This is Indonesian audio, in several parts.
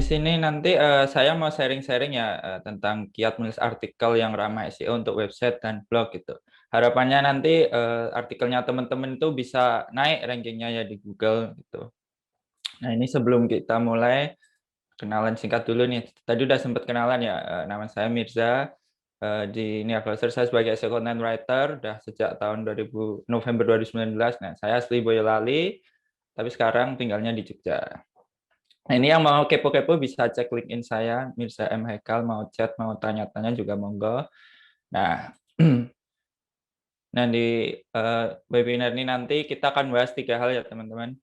sini nanti saya mau sharing-sharing ya tentang kiat menulis artikel yang ramah SEO untuk website dan blog gitu. Harapannya nanti artikelnya teman-teman itu bisa naik rankingnya ya di Google gitu. Nah, ini sebelum kita mulai kenalan singkat dulu nih. Tadi udah sempat kenalan ya. Nama saya Mirza. Di Nia Browser saya sebagai SEO content writer udah sejak tahun November 2019. Nah, saya asli Boyolali, tapi sekarang tinggalnya di Jogja. Nah, ini yang mau kepo-kepo bisa cek LinkedIn saya, Mirza M. Haikal, mau chat, mau tanya-tanya juga monggo. Nah, nah di webinar ini nanti kita akan bahas 3 hal ya teman-teman.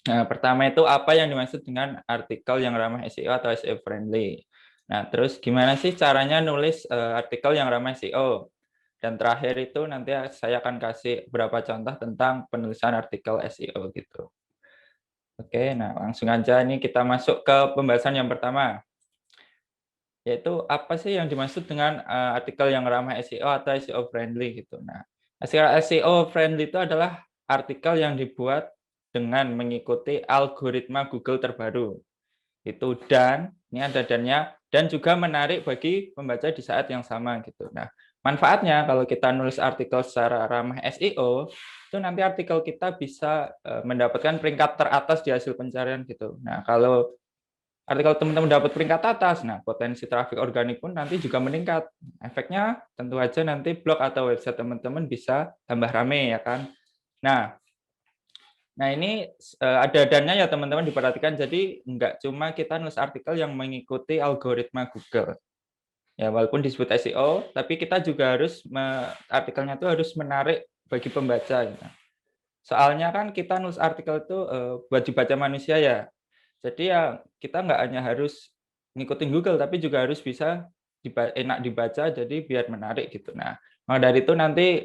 Nah, pertama itu apa yang dimaksud dengan artikel yang ramah SEO atau SEO friendly. Nah, terus gimana sih caranya nulis artikel yang ramah SEO? Dan terakhir itu nanti saya akan kasih beberapa contoh tentang penulisan artikel SEO gitu. Oke, nah langsung aja ini kita masuk ke pembahasan yang pertama, yaitu apa sih yang dimaksud dengan artikel yang ramah SEO atau SEO friendly gitu. Nah, SEO friendly itu adalah artikel yang dibuat dengan mengikuti algoritma Google terbaru. Itu dan ini ada dan juga menarik bagi pembaca di saat yang sama gitu. Nah, manfaatnya kalau kita nulis artikel secara ramah SEO, itu nanti artikel kita bisa mendapatkan peringkat teratas di hasil pencarian gitu. Nah, kalau artikel teman-teman dapat peringkat atas, nah potensi traffic organik pun nanti juga meningkat. Efeknya tentu aja nanti blog atau website teman-teman bisa tambah rame ya kan. Nah, ini ada dannya ya teman-teman diperhatikan. Jadi nggak cuma kita nulis artikel yang mengikuti algoritma Google. Ya walaupun disebut SEO, tapi kita juga harus artikelnya itu harus menarik bagi pembaca. Gitu. Soalnya kan kita nulis artikel itu buat dibaca manusia ya. Jadi ya kita nggak hanya harus ngikutin Google, tapi juga harus bisa enak dibaca, jadi biar menarik gitu. Nah, maka dari itu nanti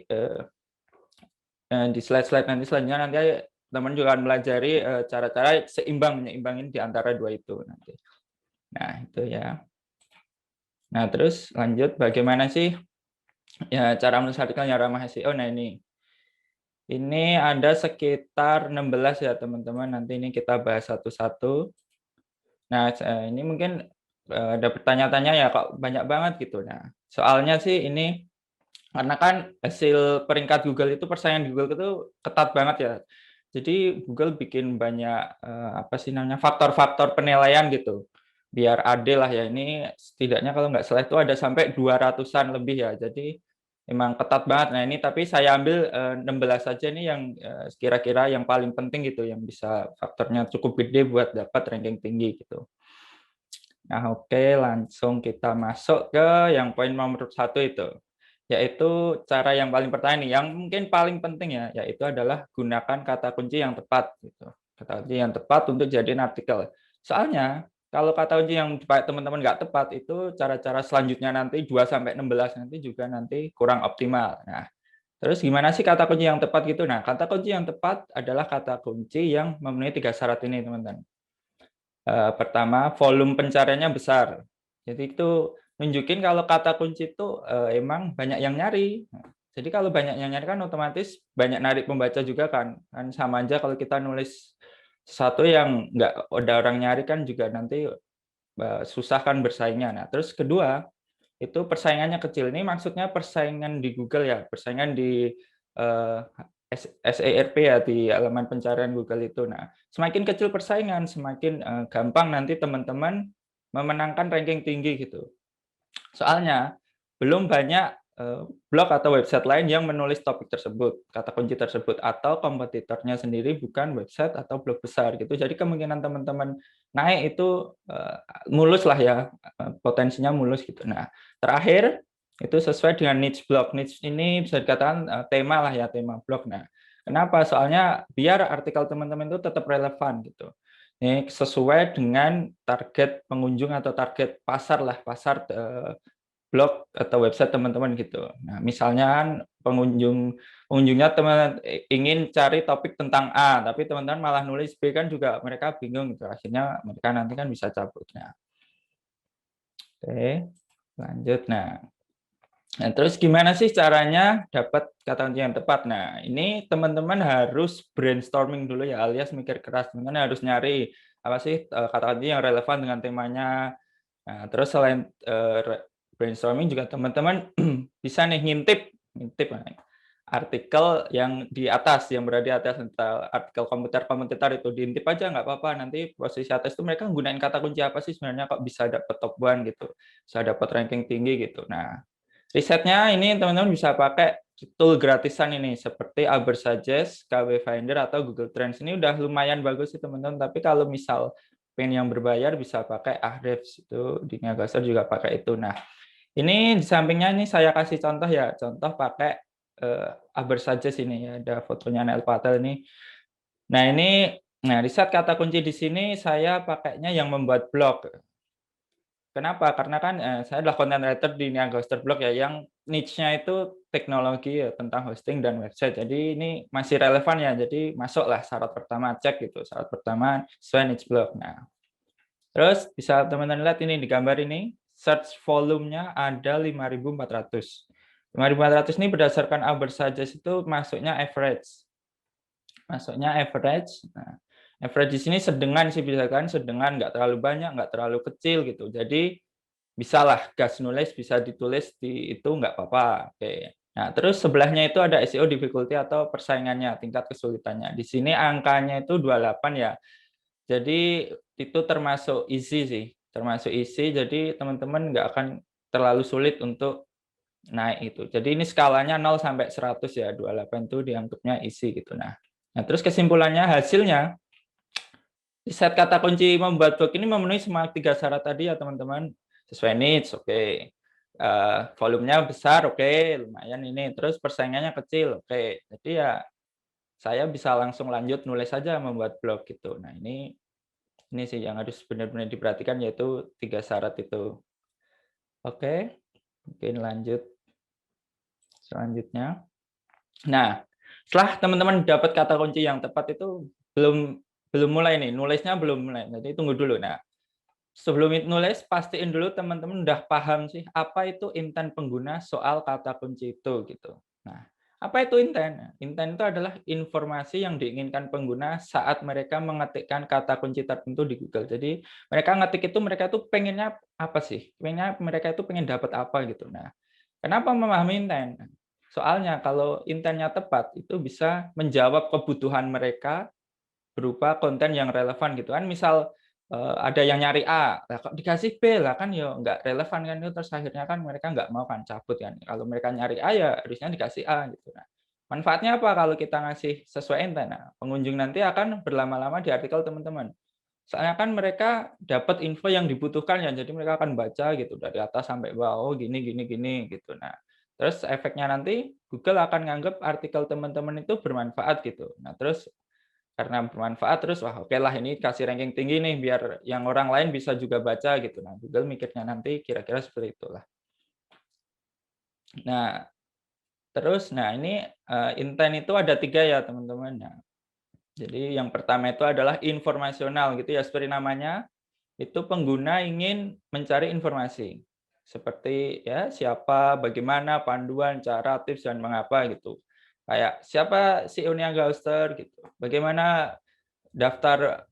di slide-slide nanti selanjutnya nanti teman juga akan melajari cara-cara menyeimbangin di antara dua itu nanti. Nah, itu ya. Nah, terus lanjut bagaimana sih ya cara menulis artikel yang ramah SEO? Nah, ini ada sekitar 16 ya teman-teman. Nanti ini kita bahas satu-satu. Nah, ini mungkin ada pertanyaan-tanya ya kok banyak banget gitu. Nah, soalnya sih ini karena kan hasil peringkat Google itu persaingan Google itu ketat banget ya. Jadi Google bikin banyak apa sih namanya faktor-faktor penilaian gitu. Biar adil lah ya. Ini setidaknya kalau nggak salah itu ada sampai 200-an lebih ya. Jadi emang ketat banget. Nah, ini tapi saya ambil 16 saja nih yang kira-kira yang paling penting gitu yang bisa faktornya cukup gede buat dapat ranking tinggi gitu. Nah, oke, langsung kita masuk ke yang poin nomor 1 itu, yaitu cara yang paling pertama nih, yang mungkin paling penting ya, yaitu adalah gunakan kata kunci yang tepat gitu. Kata kunci yang tepat untuk jadiin artikel. Soalnya kalau kata kunci yang teman-teman nggak tepat itu cara-cara selanjutnya nanti 2 sampai 16 nanti juga nanti kurang optimal. Nah, terus gimana sih kata kunci yang tepat gitu? Nah, kata kunci yang tepat adalah kata kunci yang memenuhi 3 syarat ini, teman-teman. Pertama, volume pencariannya besar. Jadi itu nunjukin kalau kata kunci itu emang banyak yang nyari. Jadi kalau banyak yang nyari kan otomatis banyak narik pembaca juga kan. Kan sama aja kalau kita nulis sesuatu yang nggak ada orang nyari kan juga nanti susah kan bersaingnya. Nah, terus kedua, itu persaingannya kecil. Ini maksudnya persaingan di Google ya, persaingan di eh, SERP ya di halaman pencarian Google itu. Nah, semakin kecil persaingan, semakin gampang nanti teman-teman memenangkan ranking tinggi gitu. Soalnya belum banyak blog atau website lain yang menulis topik tersebut, kata kunci tersebut, atau kompetitornya sendiri bukan website atau blog besar gitu. Jadi kemungkinan teman-teman naik itu mulus lah ya, potensinya mulus gitu. Nah, terakhir itu sesuai dengan niche blog. Niche ini bisa dikatakan tema lah ya, tema blog. Nah, kenapa? Soalnya biar artikel teman-teman itu tetap relevan gitu. Ini sesuai dengan target pengunjung atau target pasar lah, pasar blog atau website teman-teman gitu. Nah, misalnya kan pengunjungnya teman ingin cari topik tentang A, tapi teman-teman malah nulis B kan juga mereka bingung gitu. Akhirnya mereka nanti kan bisa cabut. Nah, oke, lanjut. Nah, terus gimana sih caranya dapat kata kunci yang tepat? Nah, ini teman-teman harus brainstorming dulu ya, alias mikir keras. Teman-teman harus nyari apa sih kata kunci yang relevan dengan temanya. Nah, terus selain brainstorming juga teman-teman bisa nih ngintip artikel yang di atas, yang berada di atas, artikel komentar-komentar itu diintip aja nggak apa-apa. Nanti posisi atas itu mereka menggunakan kata kunci apa sih sebenarnya kok bisa dapat top 1 gitu, bisa dapat ranking tinggi gitu. Nah, risetnya ini teman-teman bisa pakai tool gratisan ini seperti Ubersuggest, KW Finder atau Google Trends. Ini udah lumayan bagus sih teman-teman. Tapi kalau misal pengen yang berbayar bisa pakai Ahrefs, itu di Niagara juga pakai itu. Nah, ini di sampingnya ini saya kasih contoh ya, contoh pakai Ubersuggest ini ya, ada fotonya Neil Patel ini. Nah, riset kata kunci di sini saya pakainya yang membuat blog. Kenapa? Karena kan saya adalah content writer di Niaga Hoster Blog ya, yang niche-nya itu teknologi ya, tentang hosting dan website. Jadi ini masih relevan ya, jadi masuklah syarat pertama, cek gitu. Syarat pertama sesuai niche blog. Nah, terus bisa teman-teman lihat ini di gambar ini, search volume-nya ada 5.400. 5.400 ini berdasarkan Ubersuggest itu masuknya average. Masuknya average. Nah, average di sini sedengan sih, bisa kan sedengan, nggak terlalu banyak, nggak terlalu kecil gitu. Jadi bisalah gas nulis, bisa ditulis di itu nggak apa-apa. Oke. Nah, terus sebelahnya itu ada SEO difficulty atau persaingannya, tingkat kesulitannya. Di sini angkanya itu 28 ya. Jadi itu termasuk easy sih, termasuk easy. Jadi teman-teman nggak akan terlalu sulit untuk naik itu. Jadi ini skalanya 0 sampai 100 ya, 28 itu dianggapnya easy gitu. Nah, terus kesimpulannya, hasilnya riset kata kunci membuat blog ini memenuhi semua 3 syarat tadi ya teman-teman. Sesuai niche, oke. Volumenya besar, oke, lumayan ini. Terus persaingannya kecil, oke. Jadi ya saya bisa langsung lanjut nulis saja membuat blog gitu. Nah, ini sih yang harus benar-benar diperhatikan, yaitu 3 syarat itu. Oke, mungkin lanjut selanjutnya. Nah, setelah teman-teman dapat kata kunci yang tepat itu belum belum mulai nih, nulisnya belum mulai. Jadi tunggu dulu. Nah, sebelum nulis, pastiin dulu teman-teman udah paham sih apa itu intent pengguna soal kata kunci itu gitu. Nah, apa itu intent? Intent itu adalah informasi yang diinginkan pengguna saat mereka mengetikkan kata kunci tertentu di Google. Jadi mereka ngetik itu, mereka tuh pengennya apa sih? Mereka itu pengen dapat apa gitu. Nah, kenapa memahami intent? Soalnya kalau intentnya tepat, itu bisa menjawab kebutuhan mereka berupa konten yang relevan gitu kan. Misal ada yang nyari A, lah kok dikasih B lah kan ya nggak relevan kan, itu terus akhirnya kan mereka nggak mau kan, cabut kan. Kalau mereka nyari A ya harusnya dikasih A gitu. Nah, manfaatnya apa kalau kita ngasih sesuai intent? Nah, pengunjung nanti akan berlama-lama di artikel teman-teman. Soalnya kan mereka dapat info yang dibutuhkan ya, jadi mereka akan baca gitu dari atas sampai bawah, oh gini gini gini gitu. Nah, terus efeknya nanti Google akan nganggap artikel teman-teman itu bermanfaat gitu. Nah, terus karena bermanfaat terus wah oke lah ini kasih ranking tinggi nih biar yang orang lain bisa juga baca gitu. Nah, Google mikirnya nanti kira-kira seperti itulah. Nah, terus ini intent itu ada 3 ya teman-teman. Nah, jadi yang pertama itu adalah informasional gitu ya, seperti namanya, itu pengguna ingin mencari informasi. Seperti ya siapa, bagaimana, panduan, cara, tips, dan mengapa gitu. Kayak siapa CEO Niaga Hoster gitu. Bagaimana daftar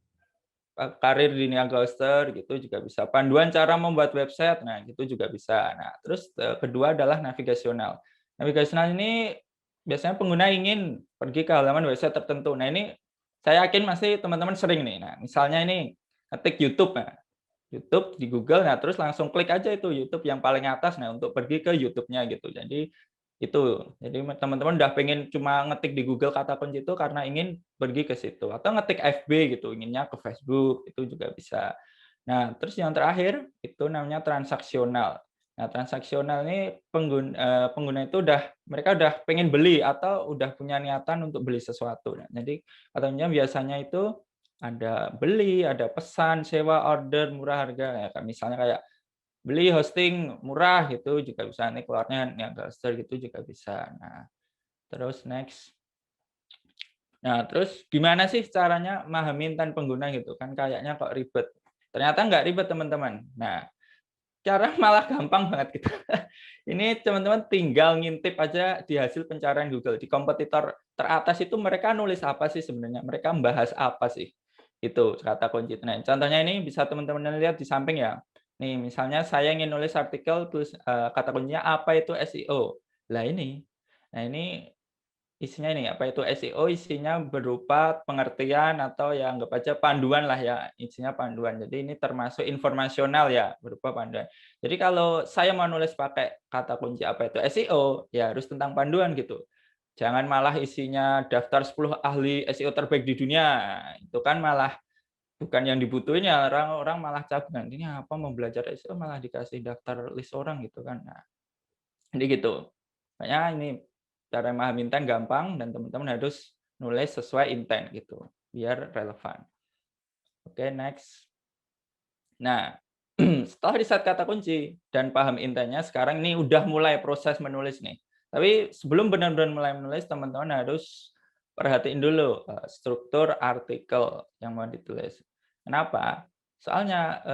karir di Niaga Hoster gitu juga bisa. Panduan cara membuat website, nah gitu juga bisa. Nah, terus kedua adalah navigasional. Navigasional ini biasanya pengguna ingin pergi ke halaman website tertentu. Nah, ini saya yakin masih teman-teman sering nih. Nah, misalnya ini ketik YouTube, nah, YouTube di Google, nah terus langsung klik aja itu YouTube yang paling atas, nah untuk pergi ke YouTube-nya gitu. Jadi teman-teman udah pengen cuma ngetik di Google kata kunci itu karena ingin pergi ke situ, atau ngetik FB gitu, inginnya ke Facebook, itu juga bisa. Nah, terus yang terakhir itu namanya transaksional. Nah, transaksional ini pengguna itu mereka udah pengen beli atau udah punya niatan untuk beli sesuatu. Nah, jadi katanya biasanya itu ada beli, ada pesan, sewa, order, murah harga. Ya, misalnya kayak beli hosting murah gitu juga bisa, nanti keluarnya Niaga Hoster gitu juga bisa. Nah, terus next. Nah, terus gimana sih caranya memahami intent pengguna gitu kan, kayaknya kok ribet. Ternyata nggak ribet teman-teman. Nah, cara malah gampang banget gitu. Ini teman-teman tinggal ngintip aja di hasil pencarian Google. Di kompetitor teratas itu mereka nulis apa sih sebenarnya? Mereka membahas apa sih? Itu kata kunci. Nah, contohnya ini bisa teman-teman lihat di samping ya. Nih, misalnya saya ingin nulis artikel, terus kata kuncinya apa itu SEO. Lah ini. Nah, ini isinya ini, apa itu SEO, isinya berupa pengertian atau ya anggap aja panduan lah ya, isinya panduan. Jadi ini termasuk informasional ya, berupa panduan. Jadi kalau saya mau nulis pakai kata kunci apa itu SEO, ya harus tentang panduan gitu. Jangan malah isinya daftar 10 ahli SEO terbaik di dunia. Itu kan malah bukan yang dibutuhin ya, orang-orang malah cabut. Ini apa mau belajar SEO malah dikasih daftar list orang gitu kan. Nah, jadi gitu. Makanya ini cara memahami intent gampang dan teman-teman harus nulis sesuai intent gitu, biar relevan. Oke, next. Nah, setelah di-set kata kunci dan paham intentnya, sekarang ini udah mulai proses menulis nih. Tapi sebelum benar-benar mulai menulis, teman-teman harus perhatiin dulu struktur artikel yang mau ditulis. Kenapa? Soalnya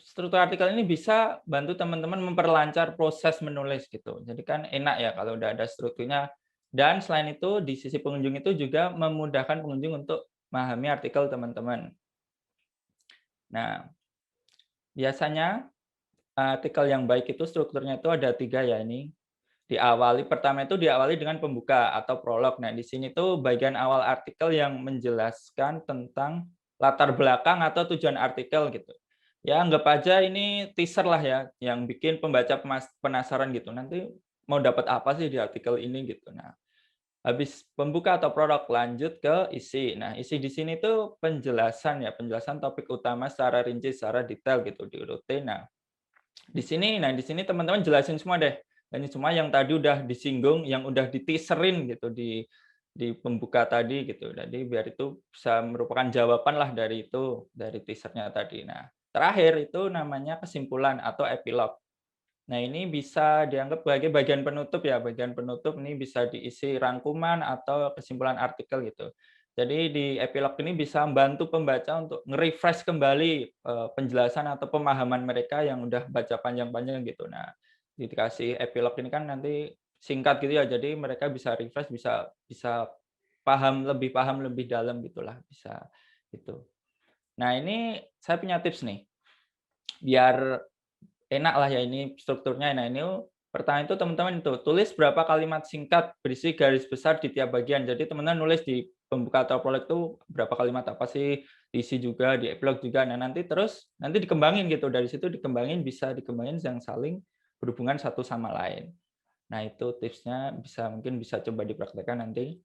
struktur artikel ini bisa bantu teman-teman memperlancar proses menulis gitu. Jadi kan enak ya kalau udah ada strukturnya. Dan selain itu di sisi pengunjung itu juga memudahkan pengunjung untuk memahami artikel teman-teman. Nah, biasanya artikel yang baik itu strukturnya itu ada 3 ya ini. Pertama itu diawali dengan pembuka atau prolog. Nah, di sini tuh bagian awal artikel yang menjelaskan tentang latar belakang atau tujuan artikel gitu. Ya, anggap aja ini teaser lah ya, yang bikin pembaca penasaran gitu. Nanti mau dapat apa sih di artikel ini gitu. Nah, habis pembuka atau prolog lanjut ke isi. Nah, isi di sini tuh penjelasan ya, penjelasan topik utama secara rinci, secara detail gitu diurutin. Nah, di sini teman-teman jelasin semua deh. Ini semua yang tadi udah disinggung, yang udah diteaserin gitu di pembuka tadi gitu. Jadi biar itu bisa merupakan jawaban lah dari itu, dari teasernya tadi. Nah, terakhir itu namanya kesimpulan atau epilog. Nah, ini bisa dianggap sebagai bagian penutup ya. Bagian penutup ini bisa diisi rangkuman atau kesimpulan artikel gitu. Jadi di epilog ini bisa membantu pembaca untuk nge-refresh kembali penjelasan atau pemahaman mereka yang udah baca panjang-panjang gitu. Nah, dikasih epilog ini kan nanti singkat gitu ya. Jadi mereka bisa refresh, bisa bisa paham lebih dalam gitulah, bisa gitu. Nah, ini saya punya tips nih biar enak lah ya ini strukturnya. Nah, ini pertama itu teman-teman itu tulis berapa kalimat singkat berisi garis besar di tiap bagian. Jadi teman-teman nulis di pembuka atau prolog itu berapa kalimat apa sih, diisi juga, di epilog juga. Nah, nanti dikembangin gitu. Dari situ bisa dikembangin yang saling berhubungan satu sama lain. Nah, itu tipsnya mungkin bisa coba dipraktekkan nanti.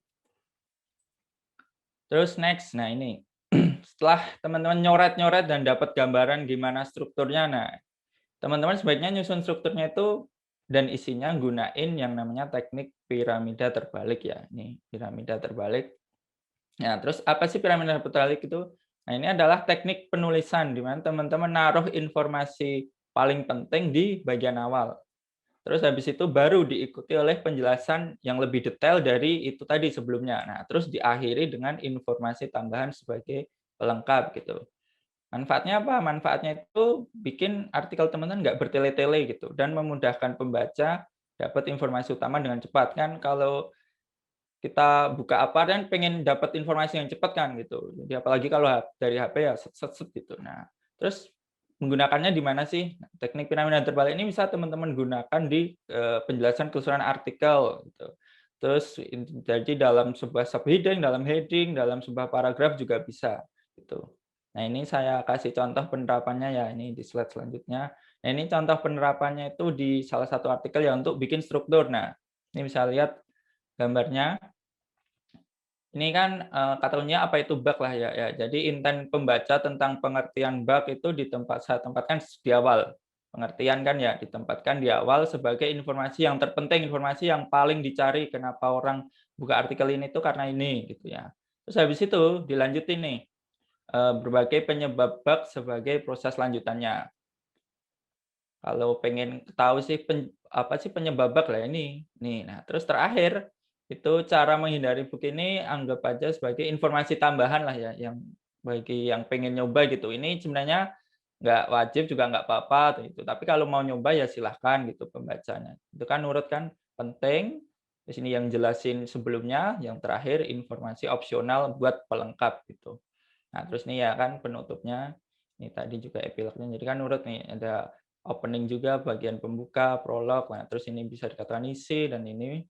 Terus next, nah ini setelah teman-teman nyoret-nyoret dan dapat gambaran gimana strukturnya, nah teman-teman sebaiknya nyusun strukturnya itu dan isinya gunain yang namanya teknik piramida terbalik ya. Ini piramida terbalik. Nah, terus apa sih piramida terbalik itu? Nah, ini adalah teknik penulisan di mana teman-teman naruh informasi paling penting di bagian awal. Terus habis itu baru diikuti oleh penjelasan yang lebih detail dari itu tadi sebelumnya. Nah, terus diakhiri dengan informasi tambahan sebagai pelengkap gitu. Manfaatnya apa? Manfaatnya itu bikin artikel teman-teman nggak bertele-tele gitu dan memudahkan pembaca dapat informasi utama dengan cepat. Kan kalau kita buka apa dan pengen dapat informasi yang cepat kan gitu. Jadi apalagi kalau dari HP ya set gitu. Nah, terus menggunakannya di mana sih? Nah, teknik piramida terbalik ini bisa teman-teman gunakan di penjelasan keseluruhan artikel gitu. Terus jadi dalam sebuah subheading, dalam heading, dalam sebuah paragraf juga bisa gitu. Nah, ini saya kasih contoh penerapannya ya, ini di slide selanjutnya. Nah, ini contoh penerapannya itu di salah satu artikel ya untuk bikin struktur. Nah, ini bisa lihat gambarnya. Ini kan kata kuncinya apa itu bug lah ya. Jadi intent pembaca tentang pengertian bug itu saya tempatkan di awal. Pengertian kan ya ditempatkan di awal sebagai informasi yang terpenting, informasi yang paling dicari kenapa orang buka artikel ini tuh karena ini gitu ya. Terus habis itu dilanjutin nih berbagai penyebab bug sebagai proses lanjutannya. Kalau pengen tahu sih apa sih penyebab bug lah ini. Nih, nah terus terakhir itu cara menghindari bug ini anggap aja sebagai informasi tambahan lah ya yang bagi yang pengen nyoba gitu. Ini sebenarnya nggak wajib juga nggak apa-apa gitu. Tapi kalau mau nyoba ya silahkan gitu pembacanya. Itu kan urut kan penting. Di sini yang jelasin sebelumnya, yang terakhir informasi opsional buat pelengkap gitu. Nah, terus nih ya kan penutupnya, ini tadi juga epilognya. Jadi kan urut nih, ada opening juga, bagian pembuka, prolog. Nah, terus ini bisa dikatakan isi dan ini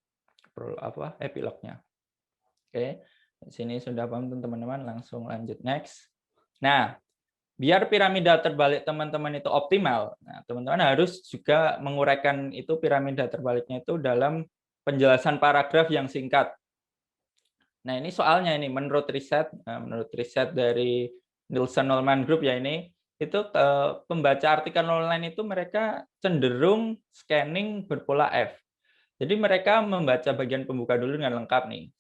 epilognya. Oke. Di sini sudah paham teman-teman, langsung lanjut next. Nah, biar piramida terbalik teman-teman itu optimal, nah, teman-teman harus juga menguraikan itu piramida terbaliknya itu dalam penjelasan paragraf yang singkat. Nah, ini soalnya ini menurut riset dari Nielsen Norman Group ya ini, itu pembaca artikel online itu mereka cenderung scanning berpola F. Jadi mereka membaca bagian pembuka dulu dengan lengkap nih.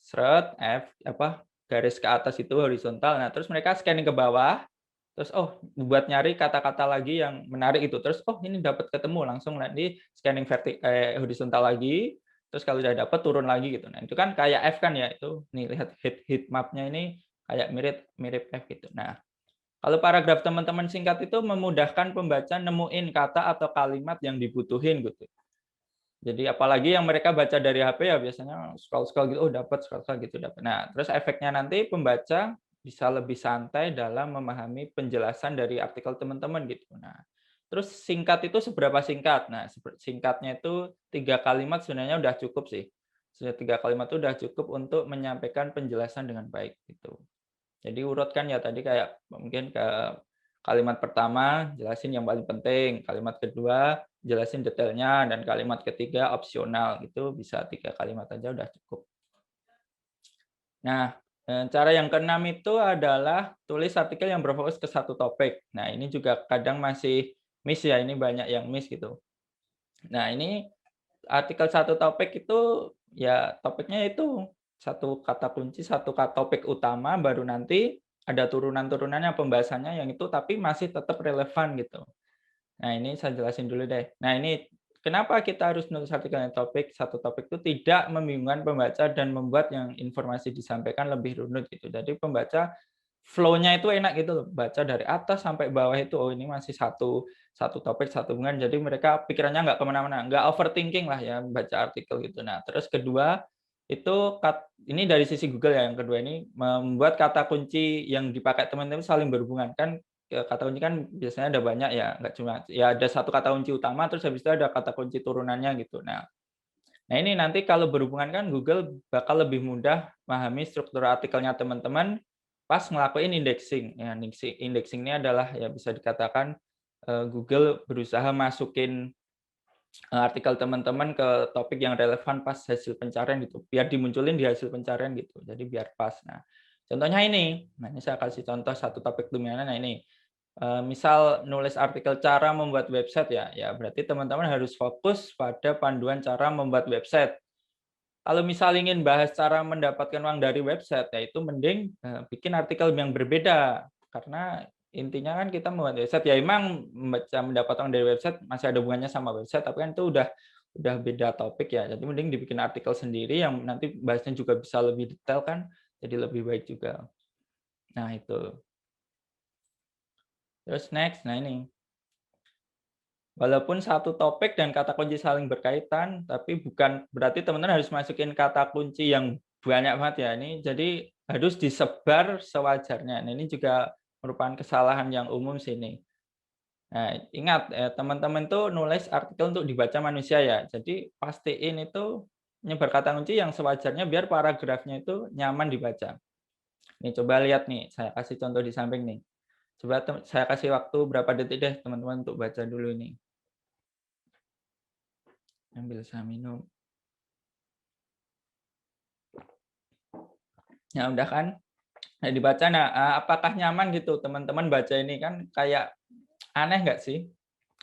Garis ke atas itu horizontal. Nah, terus mereka scanning ke bawah, terus buat nyari kata-kata lagi yang menarik itu. Terus ini dapat ketemu, langsung nanti scanning horizontal lagi. Terus kalau udah dapat turun lagi gitu. Nah, itu kan kayak F kan ya itu. Nih lihat heat map-nya ini kayak mirip F gitu. Nah, kalau paragraf teman-teman singkat itu memudahkan pembaca nemuin kata atau kalimat yang dibutuhin gitu. Jadi apalagi yang mereka baca dari HP ya biasanya scroll-scroll gitu, dapat scroll-scroll gitu dapat. Nah, terus efeknya nanti pembaca bisa lebih santai dalam memahami penjelasan dari artikel teman-teman gitu. Nah, terus singkat itu seberapa singkat? Nah, singkatnya itu 3 kalimat sebenarnya udah cukup sih. Sudah 3 kalimat itu udah cukup untuk menyampaikan penjelasan dengan baik gitu. Jadi urutkan ya tadi kayak mungkin ke kalimat pertama jelasin yang paling penting, kalimat kedua jelasin detailnya, dan kalimat ketiga opsional. Itu bisa 3 kalimat aja udah cukup. Nah, cara yang keenam itu adalah tulis artikel yang berfokus ke satu topik. Nah, ini juga kadang masih miss ya, ini banyak yang miss gitu. Nah, ini artikel satu topik itu ya topiknya itu satu kata kunci, satu topik utama, baru nanti ada turunan-turunannya pembahasannya yang itu tapi masih tetap relevan gitu. Nah, ini saya jelasin dulu deh. Nah, ini kenapa kita harus nulis artikel yang satu topik itu tidak membingungkan pembaca dan membuat yang informasi disampaikan lebih runut gitu. Jadi pembaca flow-nya itu enak gitu loh, baca dari atas sampai bawah itu, ini masih satu topik, satu hubungan, jadi mereka pikirannya nggak kemana-mana, nggak overthinking lah ya baca artikel gitu. Nah, terus kedua, itu ini dari sisi Google ya, yang kedua ini membuat kata kunci yang dipakai teman-teman saling berhubungan. Kan kata kunci kan biasanya ada banyak ya, nggak cuma ya ada satu kata kunci utama, terus habis itu ada kata kunci turunannya gitu. Nah, ini nanti kalau berhubungan kan Google bakal lebih mudah memahami struktur artikelnya teman-teman pas ngelakuin indexing. Ya, indexing ini adalah ya bisa dikatakan Google berusaha masukin artikel teman-teman ke topik yang relevan pas hasil pencarian gitu, biar dimunculin di hasil pencarian gitu. Jadi biar pas. Nah, contohnya ini. Nah, ini saya kasih contoh satu topik dominan. Nah, ini misal nulis artikel cara membuat website ya berarti teman-teman harus fokus pada panduan cara membuat website. Kalau misal ingin bahas cara mendapatkan uang dari website, ya itu mending bikin artikel yang berbeda. Karena intinya kan kita membuat website, ya emang mendapat uang dari website masih ada hubungannya sama website, tapi kan itu udah beda topik ya. Jadi mending dibikin artikel sendiri yang nanti bahasnya juga bisa lebih detail kan, jadi lebih baik juga. Nah itu. Terus next, nah ini. Walaupun satu topik dan kata kunci saling berkaitan, tapi bukan berarti teman-teman harus masukin kata kunci yang banyak banget ya. Ini jadi harus disebar sewajarnya. Nah, ini juga merupakan kesalahan yang umum sini. Nah, ingat teman-teman tuh nulis artikel untuk dibaca manusia ya. Jadi pastiin itu nyebar kata kunci yang sewajarnya biar paragrafnya itu nyaman dibaca. Nih coba lihat nih, saya kasih contoh di samping nih. Coba saya kasih waktu berapa detik deh teman-teman untuk baca dulu ini. Ambil saya minum. Ya udah kan, nah dibaca. Nah, apakah nyaman gitu teman-teman baca ini? Kan kayak aneh nggak sih?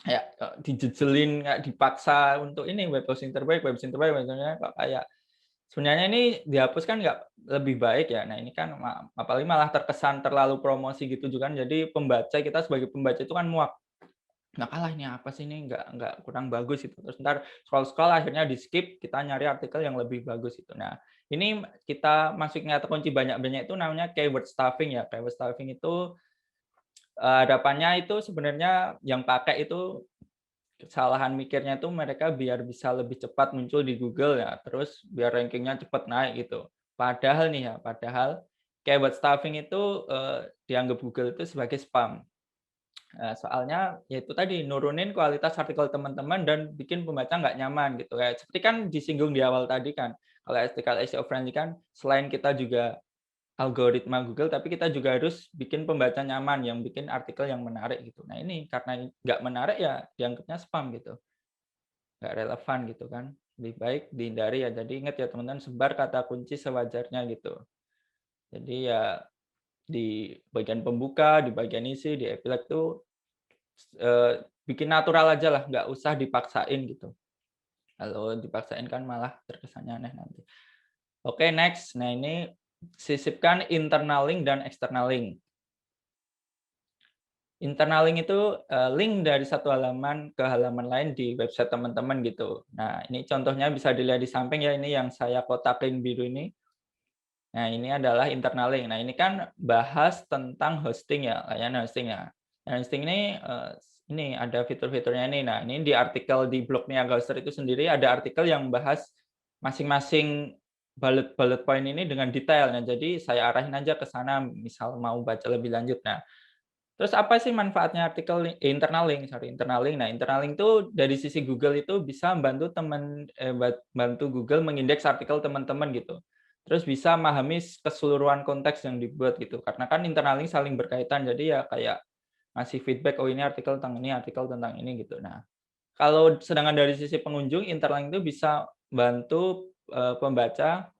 Kayak dijejelin, kayak dipaksa untuk ini web hosting terbaik, misalnya kok kayak sebenarnya ini dihapus kan nggak lebih baik ya. Nah ini kan apalagi malah terkesan terlalu promosi gitu juga kan. Jadi pembaca, kita sebagai pembaca itu kan muak. Nah kalah ini apa sih ini nggak kurang bagus itu. Terus ntar scroll akhirnya di skip, kita nyari artikel yang lebih bagus itu. Nah ini kita masukin kata kunci banyak-banyak itu namanya keyword stuffing ya. Keyword stuffing itu harapannya itu sebenarnya yang pakai itu kesalahan mikirnya itu mereka biar bisa lebih cepat muncul di Google ya. Terus biar rankingnya cepat naik gitu. Padahal nih ya, padahal keyword stuffing itu dianggap Google itu sebagai spam. Soalnya ya itu tadi, nurunin kualitas artikel teman-teman dan bikin pembaca nggak nyaman gitu. Kayak seperti kan disinggung di awal tadi kan, kalau artikel SEO friendly kan selain kita juga algoritma Google, tapi kita juga harus bikin pembaca nyaman, yang bikin artikel yang menarik gitu. Nah ini karena nggak menarik ya dianggapnya spam gitu, nggak relevan gitu kan. Lebih baik dihindari ya. Jadi ingat ya teman-teman, sebar kata kunci sewajarnya gitu. Jadi ya di bagian pembuka, di bagian isi, di epilog tuh bikin natural aja lah, nggak usah dipaksain gitu. Kalau dipaksain kan malah terkesannya aneh nanti. Oke, next. Nah, ini sisipkan internal link dan external link. Internal link itu link dari satu halaman ke halaman lain di website teman-teman gitu. Nah, ini contohnya bisa dilihat di samping ya, ini yang saya kotakin biru ini. Nah, ini adalah internal link. Nah, ini kan bahas tentang hosting ya, layanan hosting ya. Nah, hosting ini ada fitur-fiturnya ini. Nah, ini di artikel di blognya Gauster itu sendiri ada artikel yang bahas masing-masing bullet point ini dengan detail. Nah, jadi saya arahin aja ke sana misal mau baca lebih lanjut. Nah, terus apa sih manfaatnya internal link? Internal link. Nah, internal link itu dari sisi Google itu bisa bantu Google mengindeks artikel teman-teman gitu. Terus bisa memahami keseluruhan konteks yang dibuat gitu. Karena kan internal link saling berkaitan. Jadi ya kayak ngasih feedback, oh ini artikel tentang ini, artikel tentang ini gitu. Nah, kalau sedangkan dari sisi pengunjung, internal link itu bisa bantu pembaca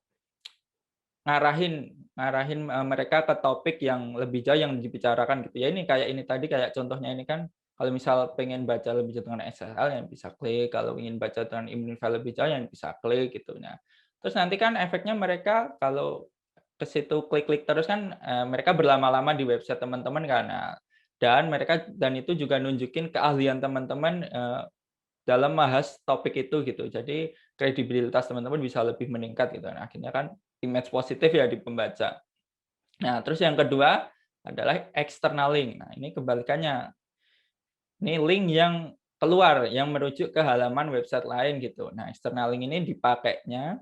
ngarahin mereka ke topik yang lebih jauh yang dibicarakan gitu ya. Ini kayak ini tadi, kayak contohnya ini kan, kalau misal pengen baca lebih jauh tentang SSL yang bisa klik, kalau ingin baca tentang Immunify lebih jauh yang bisa klik gitu. Nah, terus nanti kan efeknya mereka kalau ke situ klik-klik terus kan mereka berlama-lama di website teman-teman kan. Nah, dan itu juga nunjukin keahlian teman-teman dalam bahas topik itu gitu. Jadi kredibilitas teman-teman bisa lebih meningkat gitu. Nah, akhirnya kan image positif ya di pembaca. Nah, terus yang kedua adalah external link. Nah, ini kebalikannya. Ini link yang keluar, yang merujuk ke halaman website lain gitu. Nah, external link ini dipakainya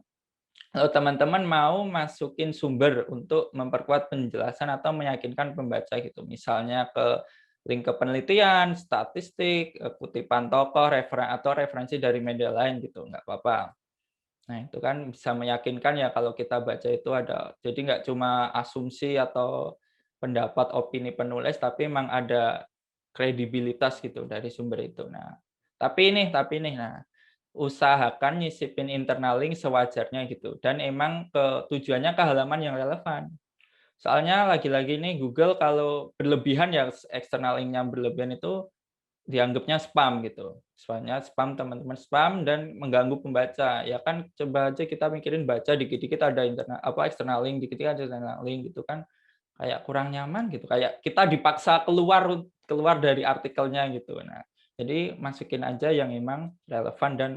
kalau teman-teman mau masukin sumber untuk memperkuat penjelasan atau meyakinkan pembaca gitu. Misalnya ke link ke penelitian, statistik, kutipan tokoh, atau referensi dari media lain gitu, nggak apa-apa. Nah, itu kan bisa meyakinkan ya kalau kita baca itu ada, jadi nggak cuma asumsi atau pendapat opini penulis, tapi memang ada kredibilitas gitu dari sumber itu. Nah, nah, usahakan nyisipin internal link sewajarnya gitu, dan emang tujuannya ke halaman yang relevan. Soalnya lagi-lagi nih Google kalau berlebihan ya, external link-nya berlebihan itu dianggapnya spam gitu. Soalnya spam, teman-teman, spam dan mengganggu pembaca. Ya kan coba aja kita mikirin baca dikit-dikit ada external link, dikit-dikit ada internal link gitu kan. Kayak kurang nyaman gitu, kayak kita dipaksa keluar dari artikelnya gitu. Nah, jadi masukin aja yang memang relevan dan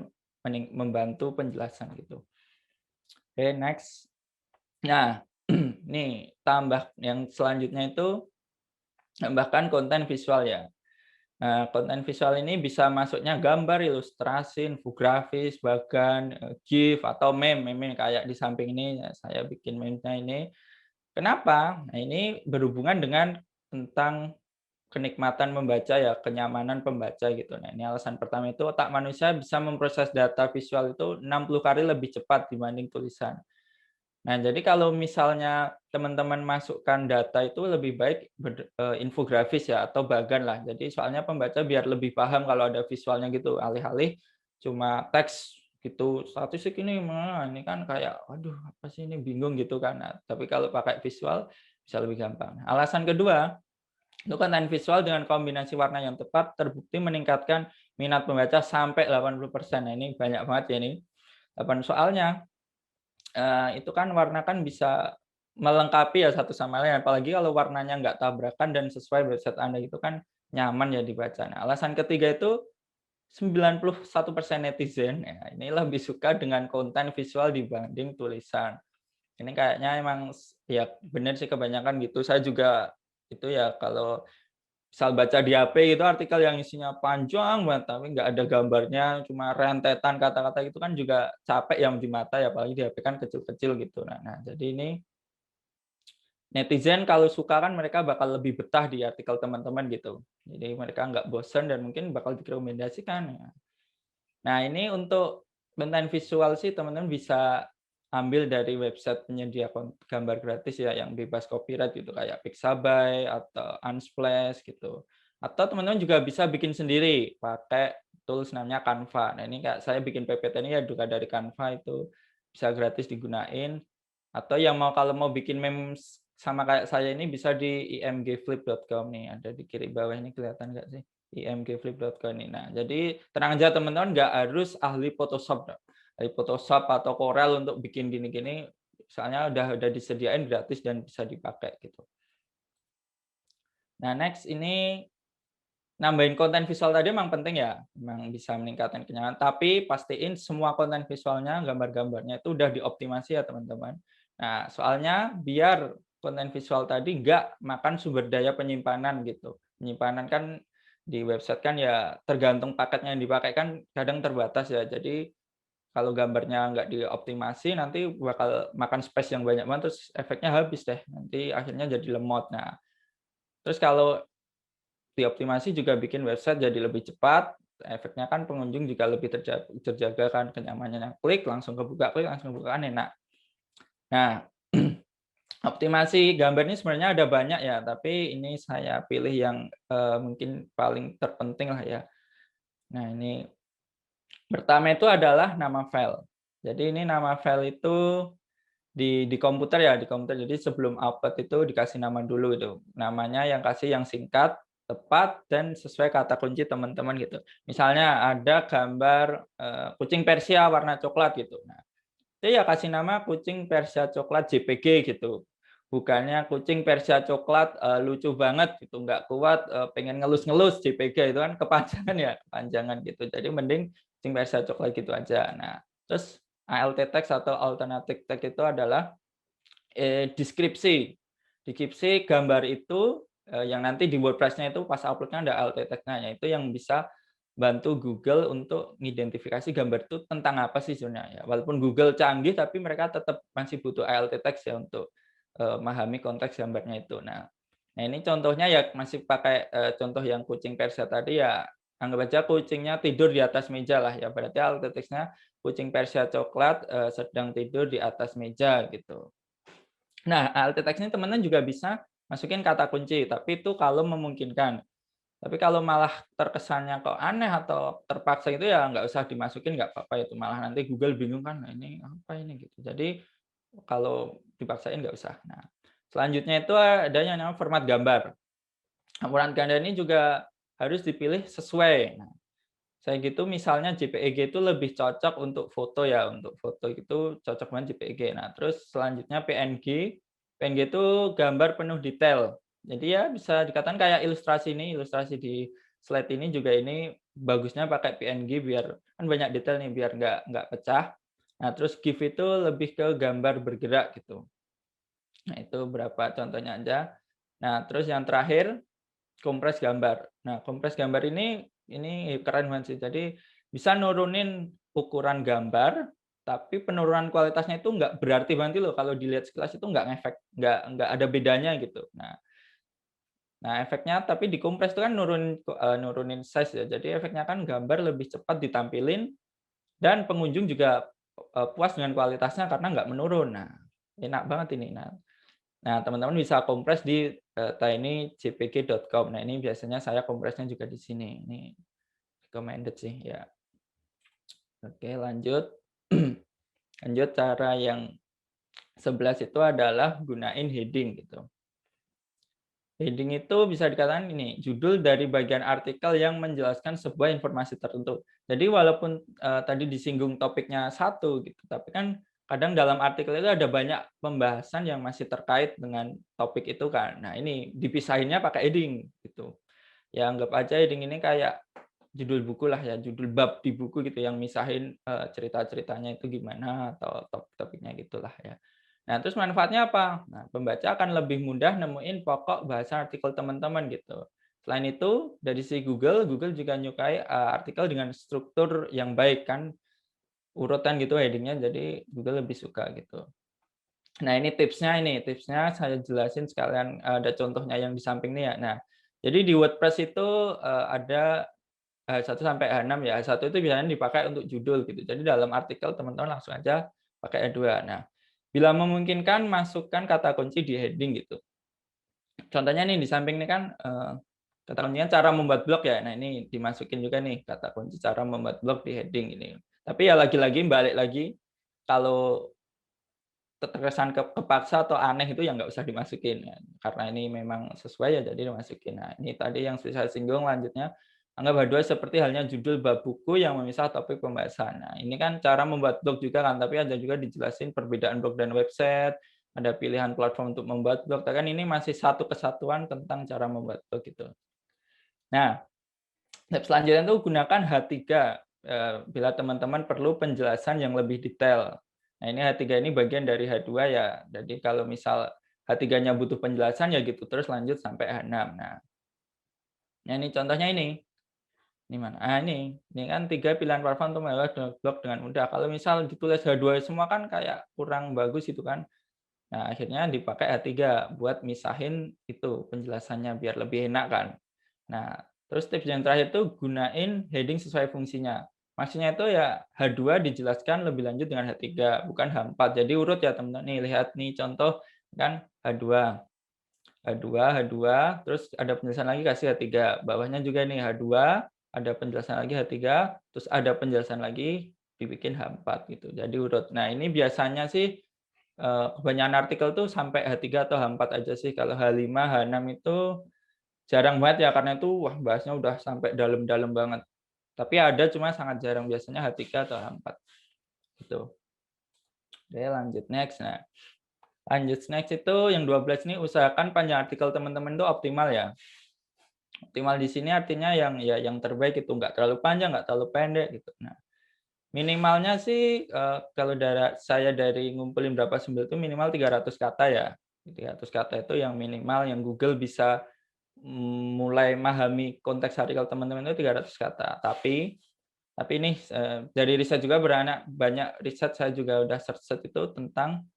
membantu penjelasan gitu. Oke, next. Nah, nih tambah yang selanjutnya itu tambahkan konten visual ya. Nah, konten visual ini bisa masuknya gambar, ilustrasi, infografis, bahkan GIF atau meme kayak di samping ini saya bikin meme-nya ini. Kenapa? Nah, ini berhubungan dengan tentang kenikmatan membaca ya, kenyamanan pembaca gitu. Nah, ini alasan pertama itu otak manusia bisa memproses data visual itu 60 kali lebih cepat dibanding tulisan. Nah, jadi kalau misalnya teman-teman masukkan data itu lebih baik infografis ya atau bagan lah. Jadi soalnya pembaca biar lebih paham kalau ada visualnya gitu. Alih-alih cuma teks gitu, statistik ini kan kayak waduh apa sih ini, bingung gitu kan. Nah, tapi kalau pakai visual bisa lebih gampang. Alasan kedua, itu konten visual dengan kombinasi warna yang tepat terbukti meningkatkan minat pembaca sampai 80%. Nah, ini banyak banget ya ini. Soalnya itu kan warna kan bisa melengkapi ya satu sama lain, apalagi kalau warnanya nggak tabrakan dan sesuai website Anda itu kan nyaman ya dibaca. Nah, alasan ketiga itu 91% netizen, ya, ini lebih suka dengan konten visual dibanding tulisan. Ini kayaknya emang ya benar sih kebanyakan gitu. Saya juga itu ya kalau misal baca di HP itu artikel yang isinya panjang banget, tapi nggak ada gambarnya, cuma rentetan kata-kata itu kan juga capek yang di mata ya, apalagi di HP kan kecil-kecil gitu. Nah, jadi ini netizen kalau suka kan mereka bakal lebih betah di artikel teman-teman gitu. Jadi mereka nggak bosan dan mungkin bakal direkomendasikan. Nah, ini untuk konten visual sih teman-teman bisa ambil dari website penyedia gambar gratis ya yang bebas copyright gitu kayak Pixabay atau Unsplash gitu. Atau teman-teman juga bisa bikin sendiri pakai tools namanya Canva. Nah, ini kayak saya bikin PPT ini ya juga dari Canva itu bisa gratis digunain. Atau yang kalau mau bikin memes sama kayak saya ini bisa di imgflip.com nih, ada di kiri bawah ini kelihatan nggak sih? imgflip.com ini. Nah, jadi tenang aja teman-teman, nggak harus ahli Photoshop. Ahli Photoshop atau Corel untuk bikin gini-gini, soalnya udah disediain gratis dan bisa dipakai gitu. Nah, next ini nambahin konten visual tadi memang penting ya, memang bisa meningkatkan kenyamanan. Tapi pastiin semua konten visualnya, gambar-gambarnya itu udah dioptimasi ya teman-teman. Nah, soalnya biar konten visual tadi nggak makan sumber daya penyimpanan gitu. Penyimpanan kan di website kan ya tergantung paketnya yang dipakai kan kadang terbatas ya. Jadi kalau gambarnya nggak dioptimasi nanti bakal makan space yang banyak banget, terus efeknya habis deh. Nanti akhirnya jadi lemot. Nah, terus kalau dioptimasi juga bikin website jadi lebih cepat, efeknya kan pengunjung juga lebih terjaga kan kenyamanannya, klik langsung kebuka kan enak. Nah, optimasi gambar ini sebenarnya ada banyak ya, tapi ini saya pilih yang mungkin paling terpenting lah ya. Nah, ini pertama itu adalah nama file. Jadi ini nama file itu di komputer ya, di komputer. Jadi sebelum upload itu dikasih nama dulu itu. Namanya yang kasih yang singkat, tepat, dan sesuai kata kunci teman-teman gitu. Misalnya ada gambar kucing Persia warna coklat gitu. Nah, itu ya kasih nama kucing Persia coklat JPG gitu. Bukannya kucing Persia coklat lucu banget gitu, nggak kuat pengen ngelus-ngelus JPG itu kan kepanjangan ya, kepanjangan gitu. Jadi mending kucing Persia coklat gitu aja. Nah, terus alt text atau alternative text itu adalah deskripsi. Deskripsi gambar itu yang nanti di WordPress-nya itu pas upload-nya ada alt text-nya, itu yang bisa bantu Google untuk mengidentifikasi gambar itu tentang apa sih sebenarnya. Walaupun Google canggih, tapi mereka tetap masih butuh alt text ya untuk memahami konteks gambarnya itu. Nah ini contohnya ya masih pakai contoh yang kucing Persia tadi ya, anggap aja kucingnya tidur di atas meja lah ya. Berarti alt text-nya kucing Persia coklat sedang tidur di atas meja gitu. Nah, alt text ini teman-teman juga bisa masukin kata kunci, tapi itu kalau memungkinkan. Tapi kalau malah terkesannya kok aneh atau terpaksa itu ya nggak usah dimasukin, nggak apa-apa itu. Malah nanti Google bingung kan, "Nah, ini apa ini?" gitu. Jadi kalau dipaksain nggak usah. Nah, selanjutnya itu ada yang namanya format gambar. Format gambar ini juga harus dipilih sesuai. Nah, saya gitu misalnya JPEG itu lebih cocok untuk foto ya, untuk foto itu cocok banget JPEG. Nah, terus selanjutnya PNG. PNG itu gambar penuh detail. Jadi ya bisa dikatakan kayak ilustrasi ini, ilustrasi di slide ini juga ini bagusnya pakai PNG biar kan banyak detail nih biar nggak pecah. Nah, terus GIF itu lebih ke gambar bergerak gitu. Nah, itu berapa contohnya aja. Nah, terus yang terakhir kompres gambar. Nah, kompres gambar ini keren banget sih. Jadi bisa nurunin ukuran gambar, tapi penurunan kualitasnya itu nggak berarti banget loh. Kalau dilihat sekilas itu nggak ngefek, nggak ada bedanya gitu. Nah, efeknya tapi dikompres itu kan nurunin size ya. Jadi efeknya kan gambar lebih cepat ditampilin dan pengunjung juga puas dengan kualitasnya karena nggak menurun. Nah, enak banget ini. Nah, teman-teman bisa kompres di tinyjpg.com. Nah, ini biasanya saya kompresnya juga di sini. Ini recommended sih ya. Oke, lanjut. Lanjut cara yang 11 itu adalah gunain heading gitu. Heading itu bisa dikatakan ini, judul dari bagian artikel yang menjelaskan sebuah informasi tertentu. Jadi walaupun tadi disinggung topiknya satu gitu, tapi kan kadang dalam artikel itu ada banyak pembahasan yang masih terkait dengan topik itu kan. Nah, ini dipisahinnya pakai heading gitu. Ya anggap aja heading ini kayak judul buku lah ya, judul bab di buku gitu yang misahin cerita-ceritanya itu gimana atau topik-topiknya gitulah ya. Nah, terus manfaatnya apa? Nah, pembaca akan lebih mudah nemuin pokok bahasa artikel teman-teman gitu. Selain itu, dari si Google juga nyukai artikel dengan struktur yang baik kan, urutan gitu headingnya, jadi Google lebih suka gitu. Nah, tipsnya saya jelasin sekalian, ada contohnya yang di samping nih ya. Nah, jadi di WordPress itu, ada H1 sampai H6 ya. H1 itu biasanya dipakai untuk judul gitu. Jadi dalam artikel teman-teman langsung aja pakai H2. Nah, bila memungkinkan masukkan kata kunci di heading gitu. Contohnya nih di samping ini kan, kata kuncinya cara membuat blog ya. Nah, ini dimasukin juga nih kata kunci cara membuat blog di heading ini. Tapi ya lagi-lagi balik lagi, kalau terkesan kepaksa atau aneh itu yang nggak usah dimasukin ya, karena ini memang sesuai ya jadi dimasukin. Nah, ini tadi yang saya singgung lanjutnya, anggap H2 seperti halnya judul bab buku yang memisah topik pembahasan. Nah, ini kan cara membuat blog juga kan, tapi ada juga dijelasin perbedaan blog dan website, ada pilihan platform untuk membuat blog, kan ini masih satu kesatuan tentang cara membuat blog gitu. Nah, tips selanjutnya itu gunakan H3 bila teman-teman perlu penjelasan yang lebih detail. Nah, ini H3 ini bagian dari H2 ya. Jadi kalau misal H3-nya butuh penjelasan ya gitu terus lanjut sampai H6. Nah, ini contohnya ini. Ini mana? Ini kan 3 pilihan platform untuk membuat blog dengan mudah. Kalau misal ditulis H2 semua kan kayak kurang bagus itu kan. Nah, akhirnya dipakai H3 buat misahin itu penjelasannya biar lebih enak kan. Nah, terus tips yang terakhir itu gunain heading sesuai fungsinya. Maksudnya itu ya H2 dijelaskan lebih lanjut dengan H3, bukan H4. Jadi urut ya teman-teman. Nih lihat nih contoh kan H2, H2, terus ada penjelasan lagi kasih H3. Bawahnya juga nih H2, ada penjelasan lagi H3, terus ada penjelasan lagi dibikin H4 gitu. Jadi urut. Nah, ini biasanya sih kebanyakan artikel tuh sampai H3 atau H4 aja sih. Kalau H5, H6 itu jarang banget ya, karena itu wah bahasnya udah sampai dalam-dalam banget. Tapi ada cuma sangat jarang, biasanya H3 atau H4 gitu. Oke, lanjut next. Nah, lanjut next itu yang 12 ini usahakan panjang artikel teman-teman itu optimal ya. Optimal di sini artinya yang terbaik itu nggak terlalu panjang, nggak terlalu pendek gitu. Nah, minimalnya sih kalau saya dari ngumpulin berapa sumber itu minimal 300 kata ya. 300 kata itu yang minimal yang Google bisa mulai memahami konteks artikel teman-teman itu 300 kata. Tapi ini dari riset juga banyak riset saya juga udah search itu tentang